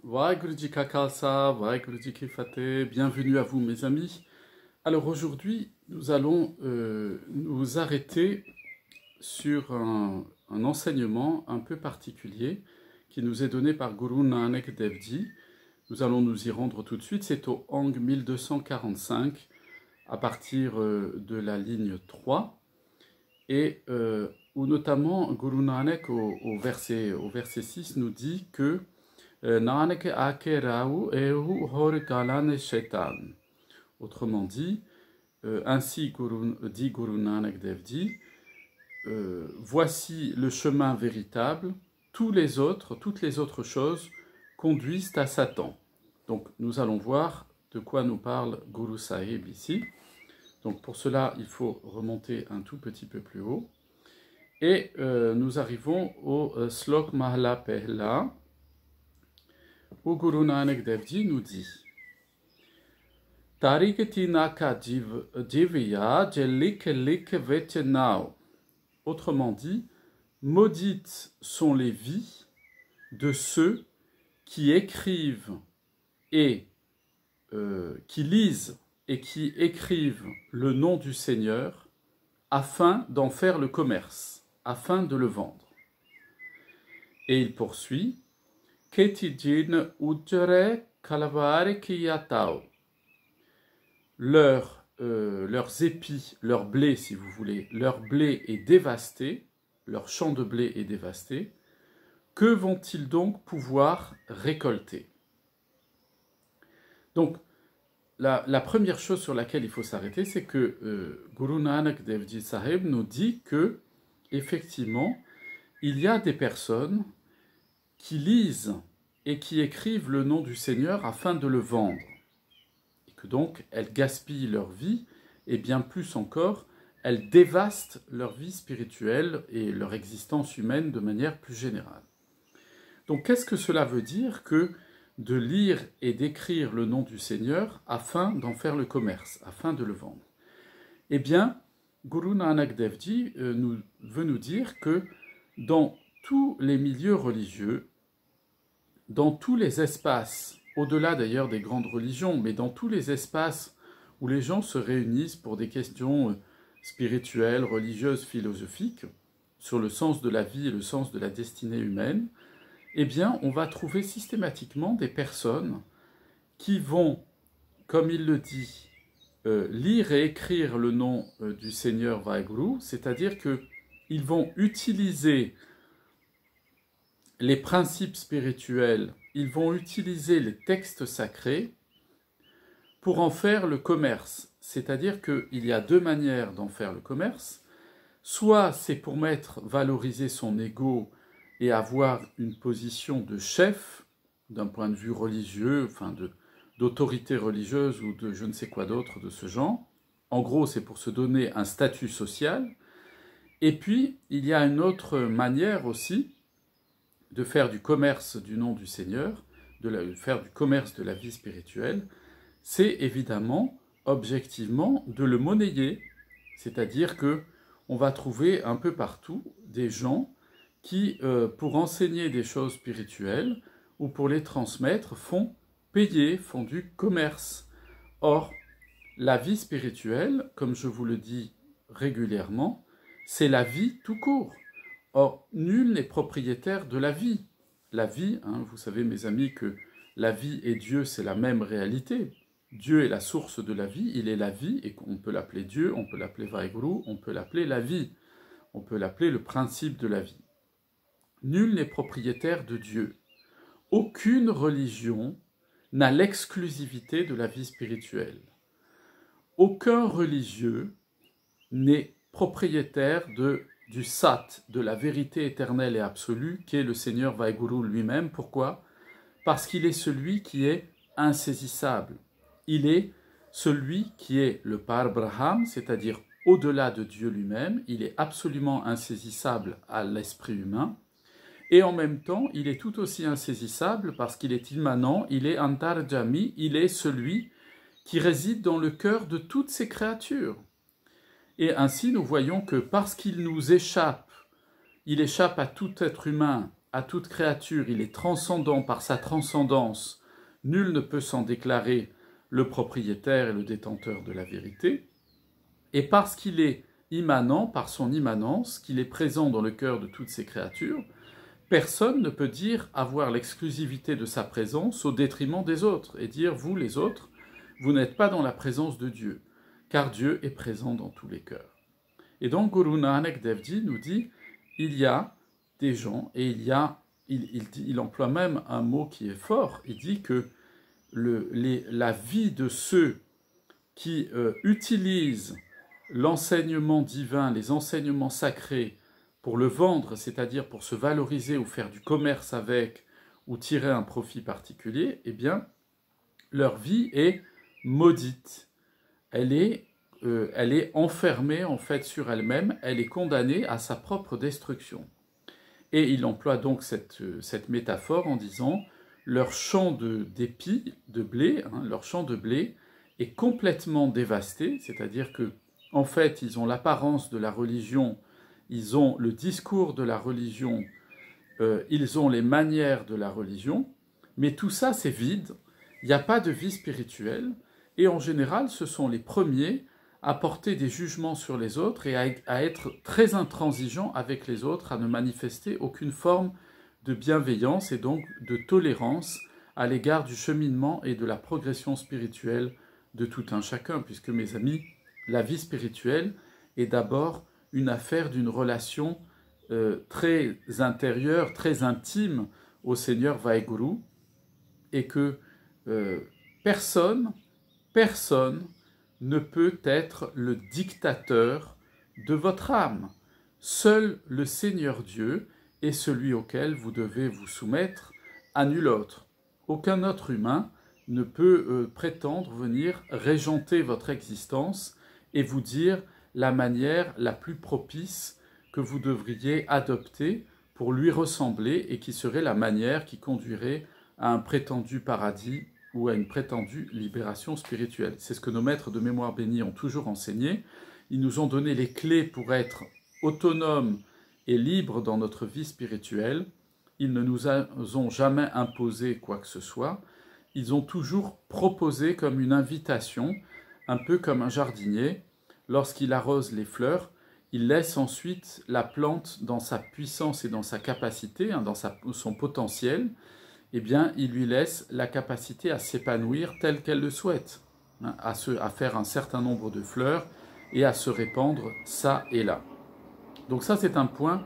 Waheguru Ka Khalsa, Waheguru Ki Fateh, bienvenue à vous mes amis. Alors aujourd'hui, nous allons nous arrêter sur un enseignement un peu particulier qui nous est donné par Guru Nanak Dev Ji. Nous allons nous y rendre tout de suite, c'est au Hang 1245 à partir de la ligne 3 et où notamment Guru Nanak au verset 6 nous dit que Nanak ake rau ehu hor galan shetan. Autrement dit, ainsi dit Guru Nanak Dev Ji, voici le chemin véritable, toutes les autres choses conduisent à Satan. Donc nous allons voir de quoi nous parle Guru Sahib ici. Donc pour cela, il faut remonter un tout petit peu plus haut. Et nous arrivons au Slok Mahla Pehla, où Guru Nanak Dev Ji nous dit Tarikati naka jivya jelik lik vetnao. Autrement dit, maudites sont les vies de ceux qui écrivent et qui lisent et qui écrivent le nom du Seigneur afin d'en faire le commerce, afin de le vendre. Et il poursuit Ketijin ujre kalavari kiyatao. Leurs épis, leur blé, si vous voulez, leur blé est dévasté, leur champ de blé est dévasté. Que vont-ils donc pouvoir récolter? Donc, la première chose sur laquelle il faut s'arrêter, c'est que Guru Nanak Dev Ji Sahib nous dit que, effectivement, il y a des personnes qui lisent et qui écrivent le nom du Seigneur afin de le vendre. Et que donc, elles gaspillent leur vie, et bien plus encore, elles dévastent leur vie spirituelle et leur existence humaine de manière plus générale. Donc, qu'est-ce que cela veut dire que de lire et d'écrire le nom du Seigneur afin d'en faire le commerce, afin de le vendre? Eh bien, Guru Nanak Dev Ji veut nous dire que dans tous les milieux religieux, dans tous les espaces, au-delà d'ailleurs des grandes religions, mais dans tous les espaces où les gens se réunissent pour des questions spirituelles, religieuses, philosophiques, sur le sens de la vie et le sens de la destinée humaine, eh bien, on va trouver systématiquement des personnes qui vont, comme il le dit, lire et écrire le nom du Seigneur Vaheguru, c'est-à-dire qu'ils vont utiliser les principes spirituels, ils vont utiliser les textes sacrés pour en faire le commerce. C'est-à-dire qu'il y a deux manières d'en faire le commerce. Soit c'est pour valoriser son ego et avoir une position de chef, d'un point de vue religieux, enfin d'autorité religieuse ou de je ne sais quoi d'autre de ce genre. En gros, c'est pour se donner un statut social. Et puis, il y a une autre manière aussi de faire du commerce du nom du Seigneur, de faire du commerce de la vie spirituelle, c'est évidemment, objectivement, de le monnayer. C'est-à-dire que on va trouver un peu partout des gens qui, pour enseigner des choses spirituelles ou pour les transmettre, font payer, font du commerce. Or, la vie spirituelle, comme je vous le dis régulièrement, c'est la vie tout court. Or, nul n'est propriétaire de la vie. La vie, vous savez mes amis que la vie et Dieu c'est la même réalité. Dieu est la source de la vie, il est la vie, et on peut l'appeler Dieu, on peut l'appeler Vaheguru, on peut l'appeler la vie, on peut l'appeler le principe de la vie. Nul n'est propriétaire de Dieu. Aucune religion n'a l'exclusivité de la vie spirituelle. Aucun religieux n'est propriétaire du Sat, de la vérité éternelle et absolue, qui est le Seigneur Vaheguru lui-même. Pourquoi? Parce qu'il est celui qui est insaisissable. Il est celui qui est le Par Braham, c'est-à-dire au-delà de Dieu lui-même. Il est absolument insaisissable à l'esprit humain. Et en même temps, il est tout aussi insaisissable parce qu'il est immanent, il est Antarjami, il est celui qui réside dans le cœur de toutes ces créatures. Et ainsi, nous voyons que parce qu'il nous échappe, il échappe à tout être humain à toute créature, il est transcendant par sa transcendance, nul ne peut s'en déclarer le propriétaire et le détenteur de la vérité, et parce qu'il est immanent, par son immanence, qu'il est présent dans le cœur de toutes ces créatures, personne ne peut dire avoir l'exclusivité de sa présence au détriment des autres, et dire, vous les autres, vous n'êtes pas dans la présence de Dieu, car Dieu est présent dans tous les cœurs. Et donc Guru Nanak Dev Ji nous dit, il y a des gens, et il emploie même un mot qui est fort, il dit que la vie de ceux qui utilisent l'enseignement divin, les enseignements sacrés, pour le vendre, c'est-à-dire pour se valoriser ou faire du commerce avec, ou tirer un profit particulier, eh bien, leur vie est maudite. Elle est enfermée en fait sur elle-même, elle est condamnée à sa propre destruction. Et il emploie donc cette métaphore en disant leur champ d'épi, de blé, leur champ de blé est complètement dévasté, c'est-à-dire que en fait ils ont l'apparence de la religion, ils ont le discours de la religion, ils ont les manières de la religion, mais tout ça c'est vide, il n'y a pas de vie spirituelle, et en général ce sont les premiers à porter des jugements sur les autres et à être très intransigeants avec les autres, à ne manifester aucune forme de bienveillance et donc de tolérance à l'égard du cheminement et de la progression spirituelle de tout un chacun, puisque mes amis, la vie spirituelle est d'abord une affaire d'une relation très intérieure, très intime au Seigneur Vaheguru, et que personne ne peut être le dictateur de votre âme. Seul le Seigneur Dieu est celui auquel vous devez vous soumettre, à nul autre. Aucun autre humain ne peut prétendre venir régenter votre existence et vous dire la manière la plus propice que vous devriez adopter pour lui ressembler et qui serait la manière qui conduirait à un prétendu paradis ou à une prétendue libération spirituelle. C'est ce que nos maîtres de mémoire bénie ont toujours enseigné. Ils nous ont donné les clés pour être autonomes et libres dans notre vie spirituelle. Ils ne nous ont jamais imposé quoi que ce soit. Ils ont toujours proposé comme une invitation, un peu comme un jardinier. Lorsqu'il arrose les fleurs, il laisse ensuite la plante dans sa puissance et dans sa capacité, dans son potentiel. Eh bien, il lui laisse la capacité à s'épanouir telle qu'elle le souhaite, à faire un certain nombre de fleurs et à se répandre ça et là. Donc ça, c'est un point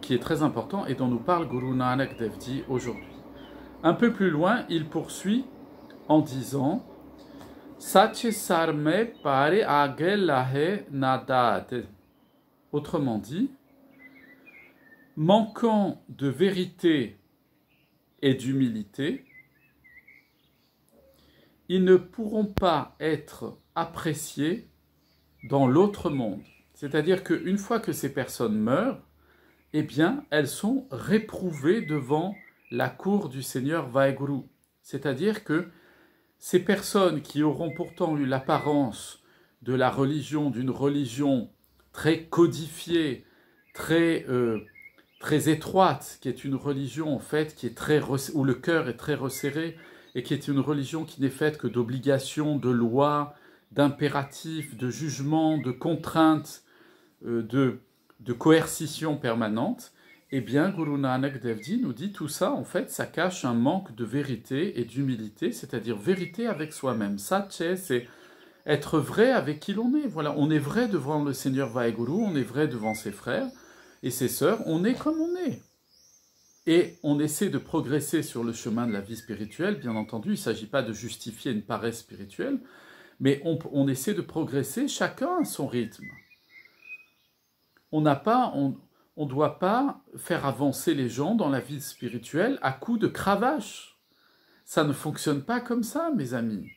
qui est très important et dont nous parle Guru Nanak Dev Ji aujourd'hui. Un peu plus loin, il poursuit en disant « Sache sarme pare age lahe nadad ». Autrement dit, manquant de vérité et d'humilité, ils ne pourront pas être appréciés dans l'autre monde. C'est-à-dire qu'une fois que ces personnes meurent, eh bien, elles sont réprouvées devant la cour du Seigneur Vaheguru. C'est-à-dire que ces personnes qui auront pourtant eu l'apparence de la religion, d'une religion très codifiée, très étroite, qui est une religion en fait qui est où le cœur est très resserré et qui est une religion qui n'est faite que d'obligations, de lois, d'impératifs, de jugements, de contraintes, de coercition permanente, eh bien Guru Nanak Dev Ji nous dit tout ça en fait ça cache un manque de vérité et d'humilité, c'est-à-dire vérité avec soi-même. Satche, c'est être vrai avec qui l'on est. Voilà, on est vrai devant le Seigneur Vaheguru, on est vrai devant ses frères et ses sœurs, on est comme on est. Et on essaie de progresser sur le chemin de la vie spirituelle, bien entendu, il ne s'agit pas de justifier une paresse spirituelle, mais on essaie de progresser chacun à son rythme. On ne doit pas faire avancer les gens dans la vie spirituelle à coups de cravache. Ça ne fonctionne pas comme ça, mes amis.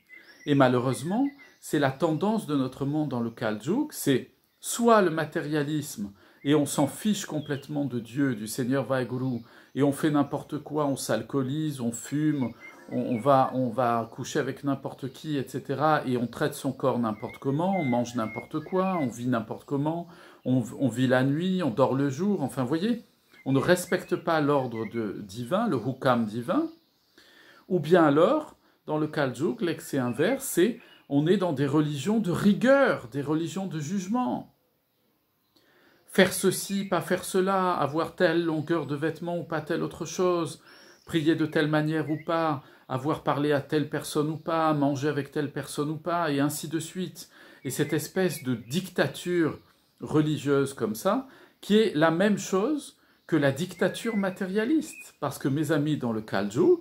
Et malheureusement, c'est la tendance de notre monde dans le Kal-Juk, c'est soit le matérialisme, et on s'en fiche complètement de Dieu, du Seigneur Vaheguru, et on fait n'importe quoi, on s'alcoolise, on fume, on va coucher avec n'importe qui, etc. Et on traite son corps n'importe comment, on mange n'importe quoi, on vit n'importe comment, on vit la nuit, on dort le jour, enfin vous voyez, on ne respecte pas l'ordre divin, le hukam divin, ou bien alors, dans le Kal-Juk, l'excès inverse, c'est on est dans des religions de rigueur, des religions de jugement. Faire ceci, pas faire cela, avoir telle longueur de vêtements ou pas telle autre chose, prier de telle manière ou pas, avoir parlé à telle personne ou pas, manger avec telle personne ou pas, et ainsi de suite. Et cette espèce de dictature religieuse comme ça, qui est la même chose que la dictature matérialiste. Parce que mes amis, dans le Kal-Juk,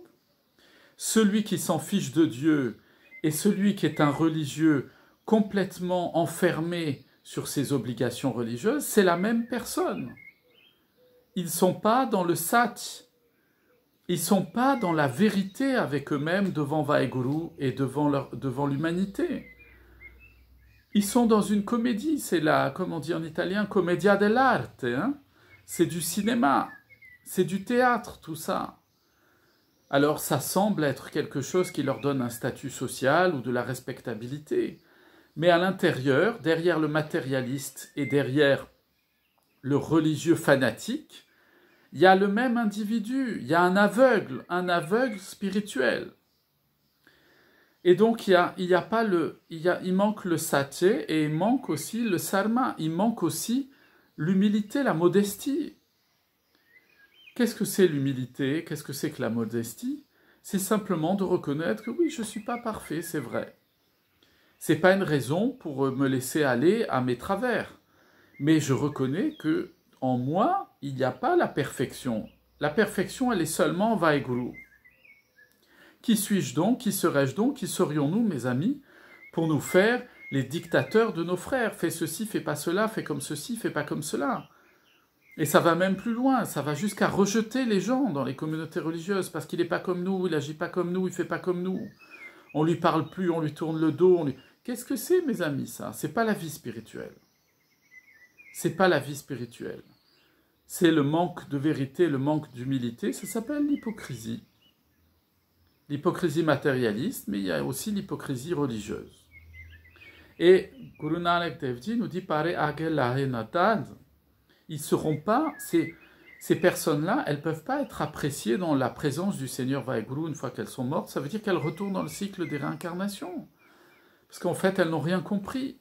celui qui s'en fiche de Dieu et celui qui est un religieux complètement enfermé sur ses obligations religieuses, c'est la même personne. Ils ne sont pas dans le sat, ils ne sont pas dans la vérité avec eux-mêmes devant Vaheguru et devant l'humanité. Ils sont dans une comédie, c'est la, comme on dit en italien, commedia dell'arte, hein? C'est du cinéma, c'est du théâtre, tout ça. Alors ça semble être quelque chose qui leur donne un statut social ou de la respectabilité. Mais à l'intérieur, derrière le matérialiste et derrière le religieux fanatique, il y a le même individu, il y a un aveugle spirituel. Et donc il manque le satya et il manque aussi le sarma, il manque aussi l'humilité, la modestie. Qu'est-ce que c'est l'humilité? Qu'est-ce que c'est que la modestie? C'est simplement de reconnaître que oui, je ne suis pas parfait, c'est vrai. Ce n'est pas une raison pour me laisser aller à mes travers. Mais je reconnais que en moi, il n'y a pas la perfection. La perfection, elle est seulement Vaheguru. Qui suis-je donc? Qui serais-je donc? Qui serions-nous, mes amis, pour nous faire les dictateurs de nos frères? Fais ceci, fais pas cela, fais comme ceci, fais pas comme cela. Et ça va même plus loin, ça va jusqu'à rejeter les gens dans les communautés religieuses, parce qu'il n'est pas comme nous, il agit pas comme nous, il fait pas comme nous. On lui parle plus, on lui tourne le dos. Qu'est-ce que c'est, mes amis, ça? C'est pas la vie spirituelle. C'est pas la vie spirituelle. C'est le manque de vérité, le manque d'humilité, ça s'appelle l'hypocrisie. L'hypocrisie matérialiste, mais il y a aussi l'hypocrisie religieuse. Et Guru Nanak Dev Ji nous dit « Pare agel lahe natad » ils ne seront pas, ces personnes-là, elles ne peuvent pas être appréciées dans la présence du Seigneur Vaheguru une fois qu'elles sont mortes. Ça veut dire qu'elles retournent dans le cycle des réincarnations. Parce qu'en fait, elles n'ont rien compris.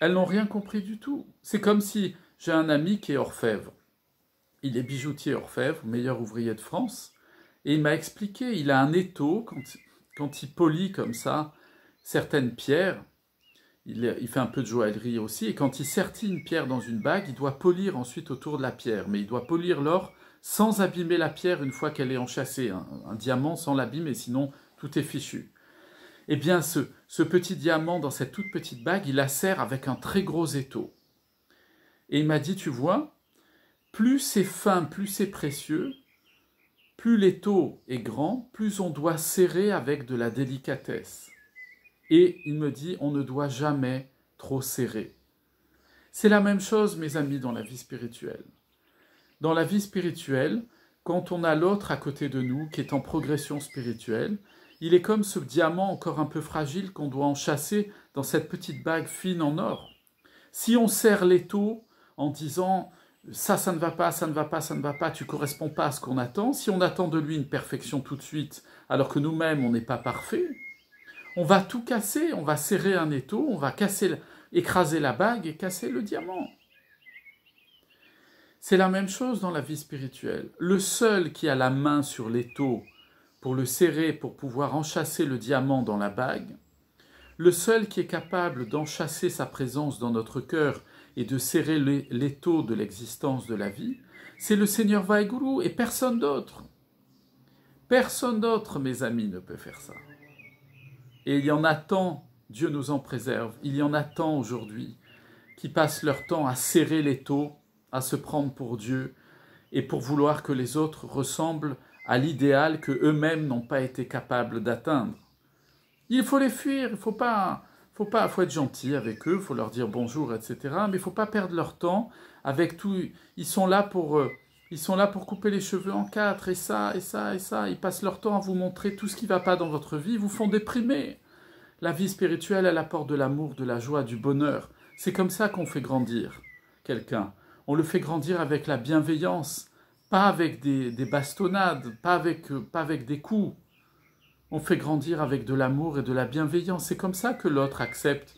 Elles n'ont rien compris du tout. C'est comme si j'ai un ami qui est orfèvre. Il est bijoutier orfèvre, meilleur ouvrier de France. Et il m'a expliqué, il a un étau, quand il polit comme ça certaines pierres, il fait un peu de joaillerie aussi, et quand il sertit une pierre dans une bague, il doit polir ensuite autour de la pierre. Mais il doit polir l'or sans abîmer la pierre une fois qu'elle est enchâssée. Un diamant sans l'abîmer, sinon tout est fichu. Eh bien, ce petit diamant dans cette toute petite bague, il la serre avec un très gros étau. Et il m'a dit, tu vois, plus c'est fin, plus c'est précieux, plus l'étau est grand, plus on doit serrer avec de la délicatesse. Et il me dit, on ne doit jamais trop serrer. C'est la même chose, mes amis, dans la vie spirituelle. Dans la vie spirituelle, quand on a l'autre à côté de nous, qui est en progression spirituelle, il est comme ce diamant encore un peu fragile qu'on doit enchâsser dans cette petite bague fine en or. Si on serre l'étau en disant « ça ne va pas, ça ne va pas, ça ne va pas, tu ne corresponds pas à ce qu'on attend », si on attend de lui une perfection tout de suite, alors que nous-mêmes, on n'est pas parfait, on va tout casser, on va serrer un étau, on va écraser la bague et casser le diamant. C'est la même chose dans la vie spirituelle. Le seul qui a la main sur l'étau pour le serrer, pour pouvoir enchâsser le diamant dans la bague, le seul qui est capable d'enchâsser sa présence dans notre cœur et de serrer l'étau de l'existence de la vie, c'est le Seigneur Vaheguru et personne d'autre. Personne d'autre, mes amis, ne peut faire ça. Et il y en a tant, Dieu nous en préserve, il y en a tant aujourd'hui qui passent leur temps à serrer l'étau, à se prendre pour Dieu et pour vouloir que les autres ressemblent à l'idéal que eux-mêmes n'ont pas été capables d'atteindre. Il faut les fuir, il faut être gentil avec eux, il faut leur dire bonjour, etc. Mais il ne faut pas perdre leur temps avec tout. Ils sont là pour couper les cheveux en quatre, et ça, et ça, et ça. Ils passent leur temps à vous montrer tout ce qui ne va pas dans votre vie, ils vous font déprimer. La vie spirituelle, elle apporte de l'amour, de la joie, du bonheur. C'est comme ça qu'on fait grandir quelqu'un. on le fait grandir avec la bienveillance, pas avec des bastonnades, pas avec des coups. On fait grandir avec de l'amour et de la bienveillance. C'est comme ça que l'autre accepte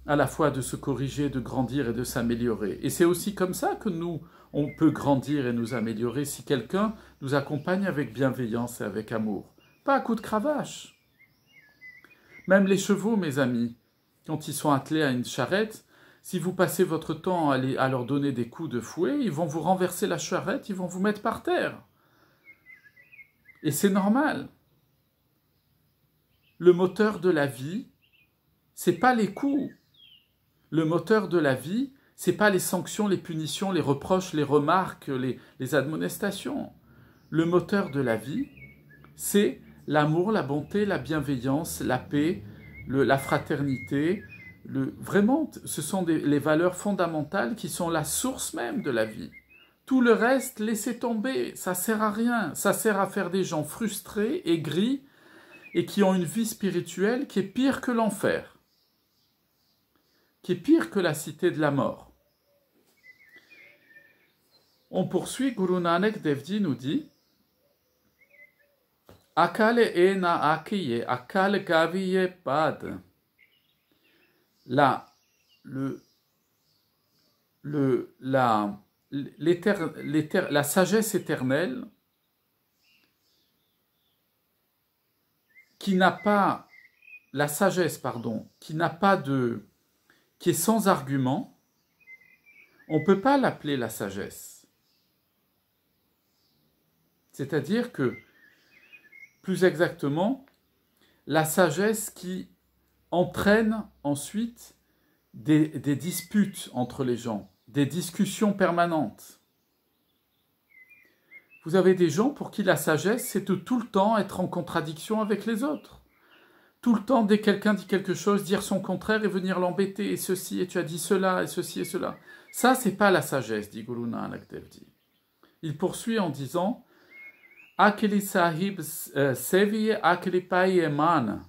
à la fois de se corriger, de grandir et de s'améliorer. Et c'est aussi comme ça que nous, on peut grandir et nous améliorer si quelqu'un nous accompagne avec bienveillance et avec amour. Pas à coup de cravache. Même les chevaux, mes amis, quand ils sont attelés à une charrette, si vous passez votre temps à leur donner des coups de fouet, ils vont vous renverser la charrette, ils vont vous mettre par terre. Et c'est normal. Le moteur de la vie, c'est pas les coups. Le moteur de la vie, c'est pas les sanctions, les punitions, les reproches, les remarques, les admonestations. Le moteur de la vie, c'est l'amour, la bonté, la bienveillance, la paix, la fraternité. Vraiment, ce sont les valeurs fondamentales qui sont la source même de la vie. Tout le reste, laissez tomber, ça sert à rien. Ça sert à faire des gens frustrés, aigris, et qui ont une vie spirituelle qui est pire que l'enfer, qui est pire que la cité de la mort. On poursuit, Guru Nanak Dev Ji nous dit « Akale e na akiye, akale gaviye pad » La sagesse éternelle qui n'a pas, la sagesse, pardon, qui n'a pas qui est sans argument, on ne peut pas l'appeler la sagesse. C'est-à-dire que, plus exactement, la sagesse qui entraîne ensuite des disputes entre les gens, des discussions permanentes. Vous avez des gens pour qui la sagesse, c'est de tout le temps être en contradiction avec les autres. Tout le temps, dès que quelqu'un dit quelque chose, dire son contraire et venir l'embêter, et ceci, et tu as dit cela, et ceci, et cela. Ça, c'est pas la sagesse, dit Guru Nanak Dev Ji. Il poursuit en disant « Akeli sahib seviye akeli paye man »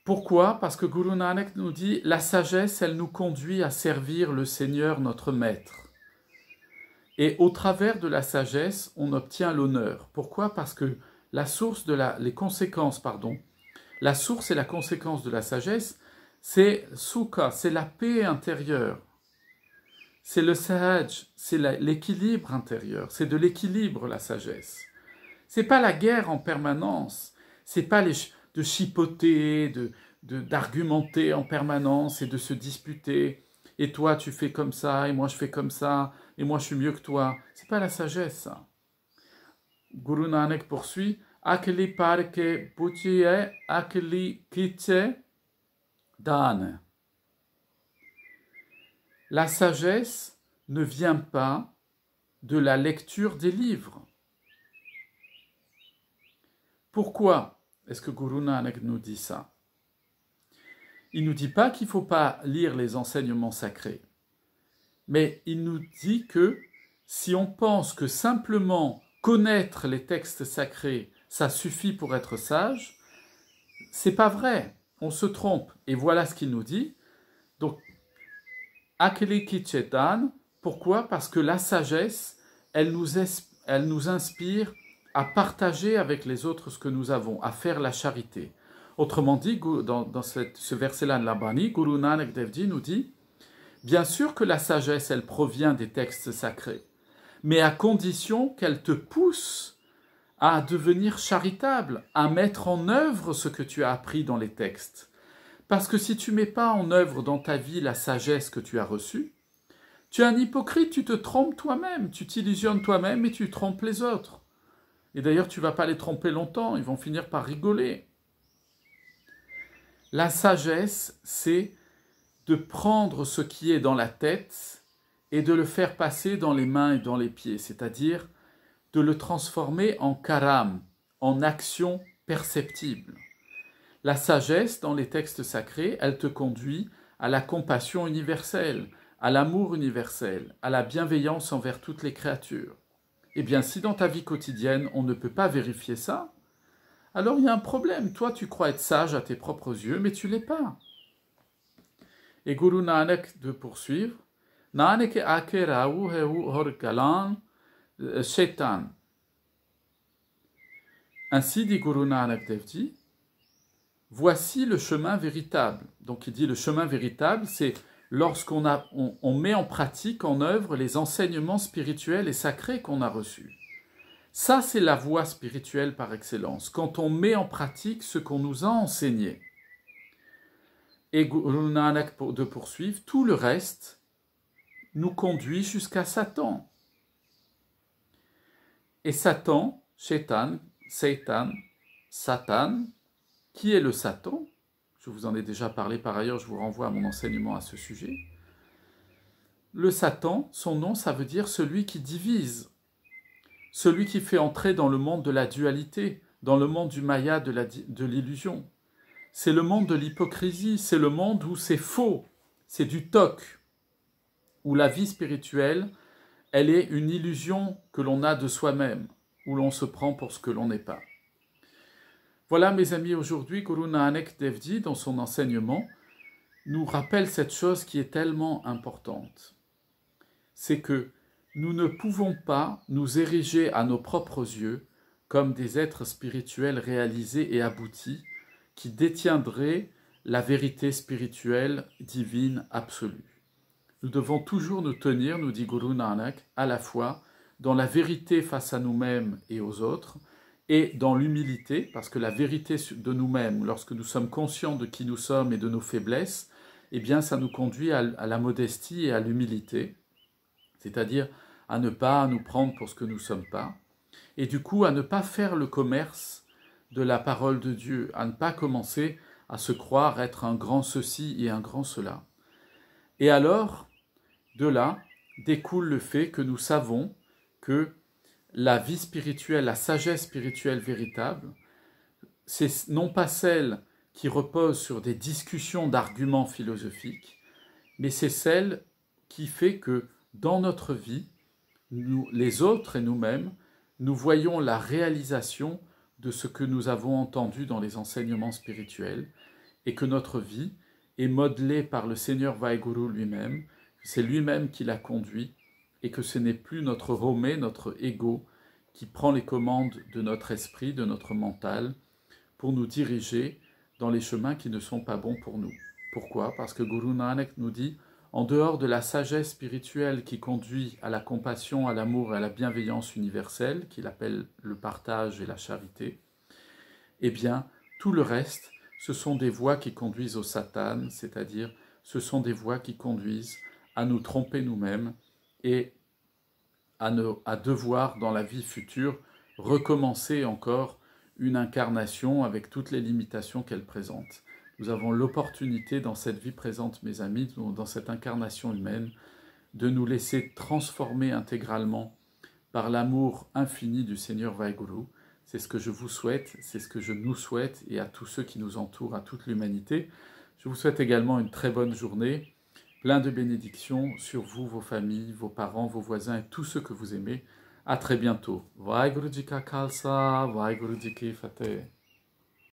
Pourquoi? Parce que Guru Nanak nous dit « La sagesse, elle nous conduit à servir le Seigneur, notre Maître. » Et au travers de la sagesse, on obtient l'honneur. Pourquoi? Parce que la source les conséquences, pardon, la source et la conséquence de la sagesse, c'est sukha, c'est la paix intérieure. C'est le sahaj, c'est l'équilibre intérieur. C'est de l'équilibre, la sagesse. C'est pas la guerre en permanence. C'est pas de chipoter, d'argumenter en permanence et de se disputer. Et toi, tu fais comme ça, et moi, je fais comme ça, et moi, je suis mieux que toi. C'est pas la sagesse, ça. Guru Nanak poursuit « Akeli parke puchiye akeli kiche dan » La sagesse ne vient pas de la lecture des livres. Pourquoi est-ce que Guru Nanak nous dit ça? Il ne nous dit pas qu'il ne faut pas lire les enseignements sacrés, mais il nous dit que si on pense que simplement connaître les textes sacrés, ça suffit pour être sage, c'est pas vrai, on se trompe. Et voilà ce qu'il nous dit. Donc, Akeli Kichetan, pourquoi? Parce que la sagesse, elle nous inspire à partager avec les autres ce que nous avons, à faire la charité. Autrement dit, dans ce verset-là de la Bani, Guru Nanak Dev Ji nous dit « Bien sûr que la sagesse, elle provient des textes sacrés, mais à condition qu'elle te pousse à devenir charitable, à mettre en œuvre ce que tu as appris dans les textes. Parce que si tu ne mets pas en œuvre dans ta vie la sagesse que tu as reçue, tu es un hypocrite, tu te trompes toi-même, tu t'illusionnes toi-même et tu trompes les autres. Et d'ailleurs, tu ne vas pas les tromper longtemps, ils vont finir par rigoler. La sagesse, c'est de prendre ce qui est dans la tête et de le faire passer dans les mains et dans les pieds, c'est-à-dire de le transformer en karam, en action perceptible. La sagesse, dans les textes sacrés, elle te conduit à la compassion universelle, à l'amour universel, à la bienveillance envers toutes les créatures. Eh bien, si dans ta vie quotidienne, on ne peut pas vérifier ça, alors il y a un problème. Toi, tu crois être sage à tes propres yeux, mais tu ne l'es pas. Et Guru Nanak de poursuivre, Nanak akeraou heu horgalan Shaitan. Ainsi dit Guru Nanak Dev Ji, voici le chemin véritable. Donc il dit le chemin véritable, c'est lorsqu'on on met en pratique, en œuvre les enseignements spirituels et sacrés qu'on a reçus. Ça, c'est la voie spirituelle par excellence, quand on met en pratique ce qu'on nous a enseigné. Et Guru Nanak de poursuivre, tout le reste nous conduit jusqu'à Satan. Et Satan, Shaitan, Satan, qui est le Satan? Je vous en ai déjà parlé par ailleurs, je vous renvoie à mon enseignement à ce sujet. Le Satan, son nom, ça veut dire celui qui divise, celui qui fait entrer dans le monde de la dualité, dans le monde du maya, de l'illusion. C'est le monde de l'hypocrisie, c'est le monde où c'est faux, c'est du toc, où la vie spirituelle, elle est une illusion que l'on a de soi-même, où l'on se prend pour ce que l'on n'est pas. Voilà mes amis, aujourd'hui, Guru Nanak Dev Ji, dans son enseignement, nous rappelle cette chose qui est tellement importante. C'est que nous ne pouvons pas nous ériger à nos propres yeux comme des êtres spirituels réalisés et aboutis qui détiendraient la vérité spirituelle, divine, absolue. Nous devons toujours nous tenir, nous dit Guru Nanak, à la fois dans la vérité face à nous-mêmes et aux autres, et dans l'humilité, parce que la vérité de nous-mêmes, lorsque nous sommes conscients de qui nous sommes et de nos faiblesses, eh bien ça nous conduit à la modestie et à l'humilité, c'est-à-dire à ne pas nous prendre pour ce que nous ne sommes pas, et du coup à ne pas faire le commerce de la parole de Dieu, à ne pas commencer à se croire être un grand ceci et un grand cela. Et alors, de là, découle le fait que nous savons que la vie spirituelle, la sagesse spirituelle véritable, c'est non pas celle qui repose sur des discussions d'arguments philosophiques, mais c'est celle qui fait que dans notre vie, nous, les autres et nous-mêmes, nous voyons la réalisation de ce que nous avons entendu dans les enseignements spirituels et que notre vie est modelée par le Seigneur Vaheguru lui-même, c'est lui-même qui l'a conduit et que ce n'est plus notre Romé, notre ego, qui prend les commandes de notre esprit, de notre mental, pour nous diriger dans les chemins qui ne sont pas bons pour nous. Pourquoi? Parce que Guru Nanak nous dit, en dehors de la sagesse spirituelle qui conduit à la compassion, à l'amour et à la bienveillance universelle, qu'il appelle le partage et la charité, eh bien, tout le reste, ce sont des voies qui conduisent au Satan, c'est-à-dire ce sont des voies qui conduisent à nous tromper nous-mêmes et à devoir, dans la vie future, recommencer encore une incarnation avec toutes les limitations qu'elle présente. Nous avons l'opportunité dans cette vie présente, mes amis, dans cette incarnation humaine, de nous laisser transformer intégralement par l'amour infini du Seigneur Vaheguru. C'est ce que je vous souhaite, c'est ce que je nous souhaite et à tous ceux qui nous entourent, à toute l'humanité. Je vous souhaite également une très bonne journée, plein de bénédictions sur vous, vos familles, vos parents, vos voisins et tous ceux que vous aimez. À très bientôt. Vaheguru Ji Ka Khalsa, Vaheguru Ji Ki Fateh.